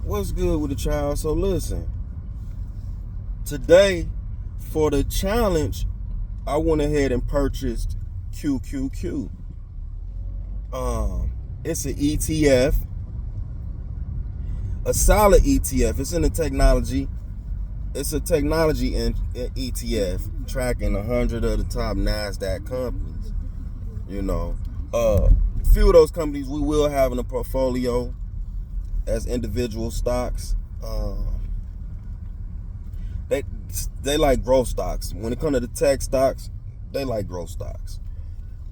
What's good with the child? So listen, today for the challenge, I went ahead and purchased QQQ. It's an ETF, a solid ETF. It's in the technology. It's a technology ETF tracking 100 of the top Nasdaq companies. Few of those companies we will have in a portfolio as individual stocks. They like growth stocks. When it comes to the tech stocks, they like growth stocks.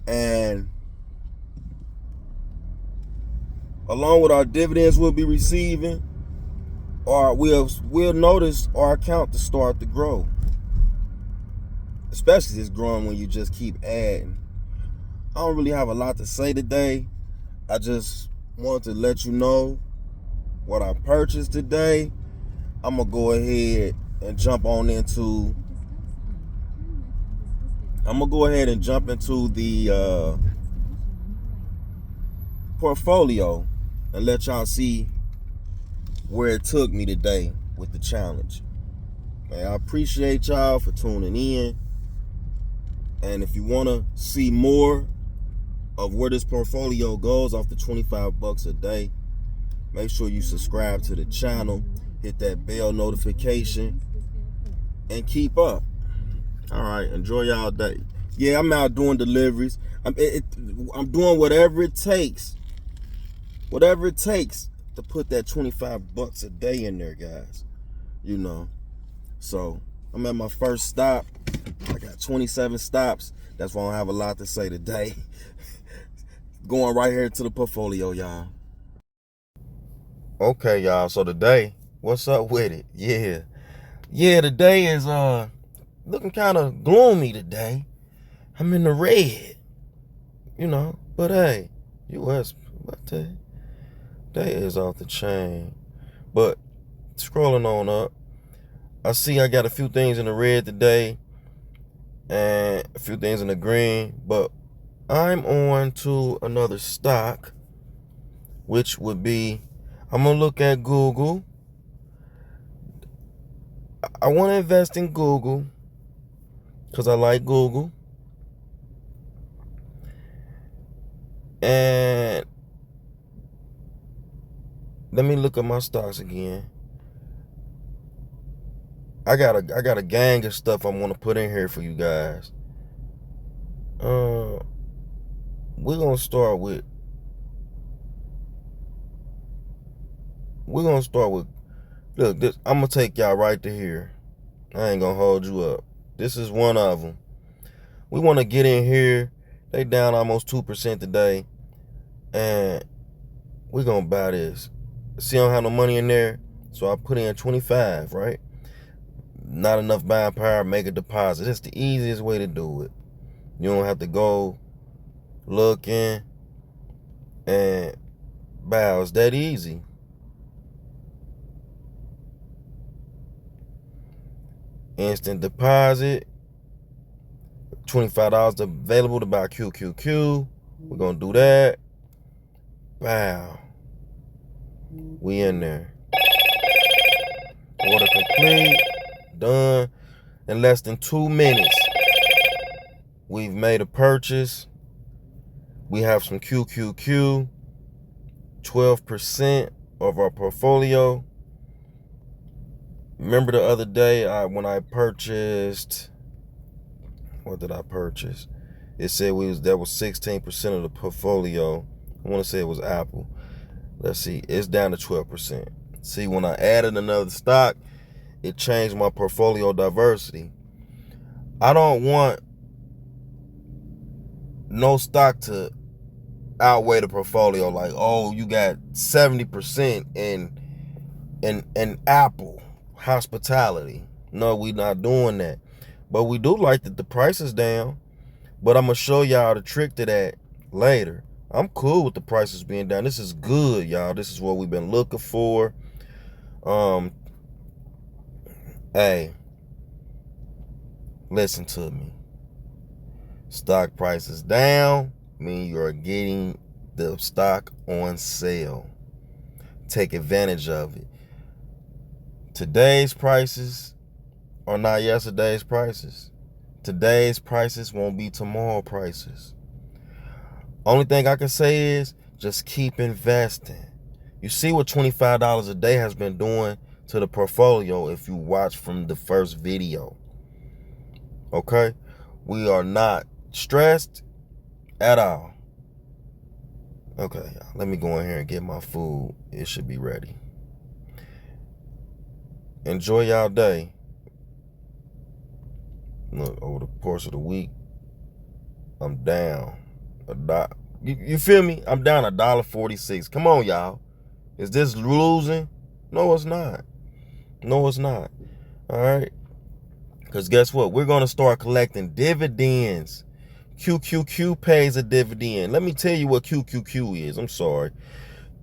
And along with our dividends we'll be receiving, or we'll notice our account to start to grow. Especially it's growing when you just keep adding. I don't really have a lot to say today. I just want to let you know what I purchased today. I'm gonna go ahead and jump into the portfolio and let y'all see where it took me today with the challenge. Man, I appreciate y'all for tuning in. And if you want to see more of where this portfolio goes off the $25 a day, make sure you subscribe to the channel, hit that bell notification, and keep up. All right, enjoy y'all day. Yeah, I'm out doing deliveries. I'm doing whatever it takes to put that $25 a day in there, guys. So I'm at my first stop. I got 27 stops. That's why I don't have a lot to say today. Going right here to the portfolio, y'all. Okay, y'all. So today, what's up with it? Yeah. Today is looking kind of gloomy today. I'm in the red, But hey, U.S. What day is off the chain. But scrolling on up, I see I got a few things in the red today and a few things in the green. But I'm on to another stock, which would be, I'm gonna look at Google. I want to invest in Google because I like Google. And let me look at my stocks again. I got a gang of stuff I want to put in here for you guys. We're gonna start with look, this, I'm gonna take y'all right to here. I ain't gonna hold you up. This is one of them. We want to get in here. They down almost 2% today, and we're gonna buy this. See, I don't have no money in there, so I put in 25, right? Not enough buying power, make a deposit. It's the easiest way to do it. You don't have to go looking and buy. It's that easy. Instant deposit. $25 available to buy QQQ. We're gonna do that. Wow. We in there. Order complete. Done. In less than 2 minutes, we've made a purchase. We have some QQQ. 12% of our portfolio. Remember the other day when I purchased, what did I purchase? It said that was 16% of the portfolio. I want to say it was Apple. Let's see, it's down to 12%. See, when I added another stock, it changed my portfolio diversity. I don't want no stock to outweigh the portfolio. Like, oh, you got 70% in Apple hospitality. No, we not doing that. But we do like that the price is down. But I'm gonna show y'all the trick to that later. I'm cool with the prices being down. This is good, y'all. This is what we've been looking for. Hey, listen to me. Stock prices down mean you're getting the stock on sale. Take advantage of it. Today's prices are not yesterday's prices. Today's prices won't be tomorrow's prices. Only thing I can say is just keep investing. You see what $25 a day has been doing to the portfolio if you watch from the first video. Okay? We are not stressed at all. Okay, let me go in here and get my food. It should be ready. Enjoy y'all day. Look, over the course of the week, I'm down you feel me? I'm down $1.46. Come on, y'all. Is this losing? No, it's not. No, it's not. All right. Because guess what? We're going to start collecting dividends. QQQ pays a dividend. Let me tell you what QQQ is. I'm sorry.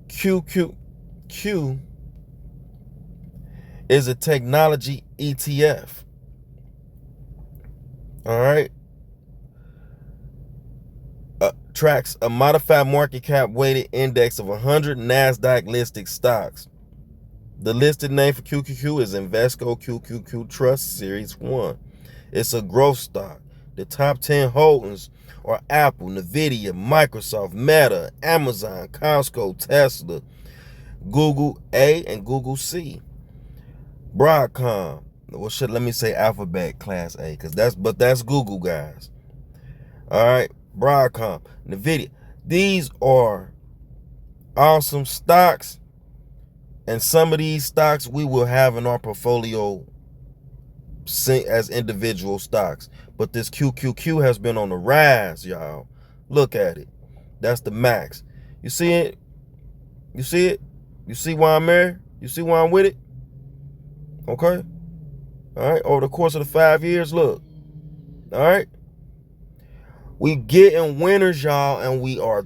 QQQ is a technology ETF. All right. Tracks a modified market cap weighted index of 100 Nasdaq listed stocks. The listed name for QQQ is Invesco QQQ Trust Series 1. It's a growth stock. The top 10 holdings are Apple, Nvidia, Microsoft, Meta, Amazon, Costco, Tesla, Google A and Google C. Broadcom. Well, let me say Alphabet Class A, that's Google, guys. All right. Broadcom, Nvidia. These are awesome stocks, and some of these stocks we will have in our portfolio as individual stocks. But this QQQ has been on the rise, y'all. Look at it. That's the max. You see it? You see it? You see why I'm there? You see why I'm with it? Okay. All right. Over the course of the 5 years, look. All right. We getting winners, y'all, and we are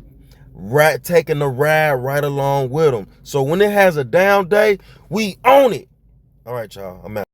taking the ride right along with them. So when it has a down day, we own it. All right, y'all. I'm out.